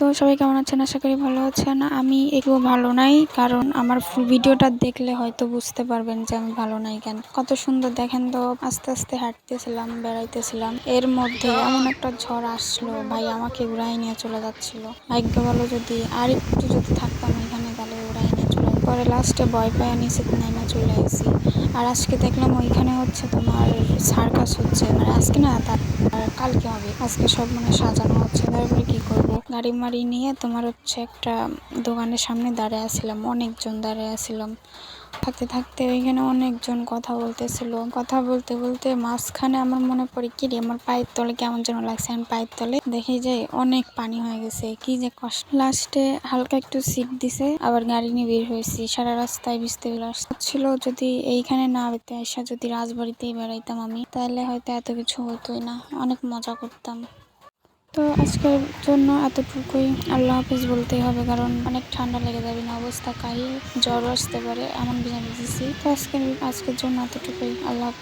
তো সবাই কেমন আছেন? আশা করি ভালো আছেন। আমি একটু ভালো নাই, কারণ আমার ফুল ভিডিওটা দেখলে হয়তো বুঝতে পারবেন যে আমি ভালো নাই কেন। কত সুন্দর দেখেন তো, আস্তে আস্তে হাঁটতেছিলাম, বেড়াইতেছিলাম, এর মধ্যে এমন একটা ঝড় আসলো ভাই, আমাকে উড়াই নিয়ে চলে যাচ্ছিল। ভাগ্য ভালো, যদি আর একটু যদি থাকতাম এখানে তাহলে উড়াই নিয়ে চলে পরে লাস্টে ভয় পায় নিচে নেমে চলে আসি। আর আজকে দেখলাম ওইখানে হচ্ছে তোমার সার্কাস হচ্ছে, মানে আজকে না কালকে হবে। আজকে সব মানে সাজানো হচ্ছে, তারপরে কি করব, গাড়ি মাড়ি নিয়ে তোমার হচ্ছে একটা দোকানের সামনে দাঁড়িয়ে আসছিলাম, অনেকজন দাঁড়িয়ে আসছিলাম। থাকতে থাকতে ওইখানে অনেকজন কথা বলতেছিল, কথা বলতে বলতে মাঝখানে আমার মনে পড়ে কি রে, আমার পায়ের তলে কেমন যেন লাগছে। আমি পায়ের তলে দেখি যে অনেক পানি হয়ে গেছে, কি যে কষ্ট। লাস্টে হালকা একটু সিট দিছে, আবার গাড়ি নিয়ে বের হয়েছি। সারা রাস্তায় ভিজতে ছিল, যদি এইখানে না বেতে আসা, যদি রাজবাড়িতেই বেড়াইতাম আমি, তাহলে হয়তো এত কিছু হতোই না, অনেক মজা করতাম। তো আজকের জন্য এতটুকুই, আল্লাহ হাফিজ বলতেই হবে, কারণ অনেক ঠান্ডা লেগে যাবে, না অবস্থা কাহিল, জ্বর আসতে পারে, এমন ভিজেছি। তো আজকের জন্য এতটুকুই, আল্লাহ হাফিজ।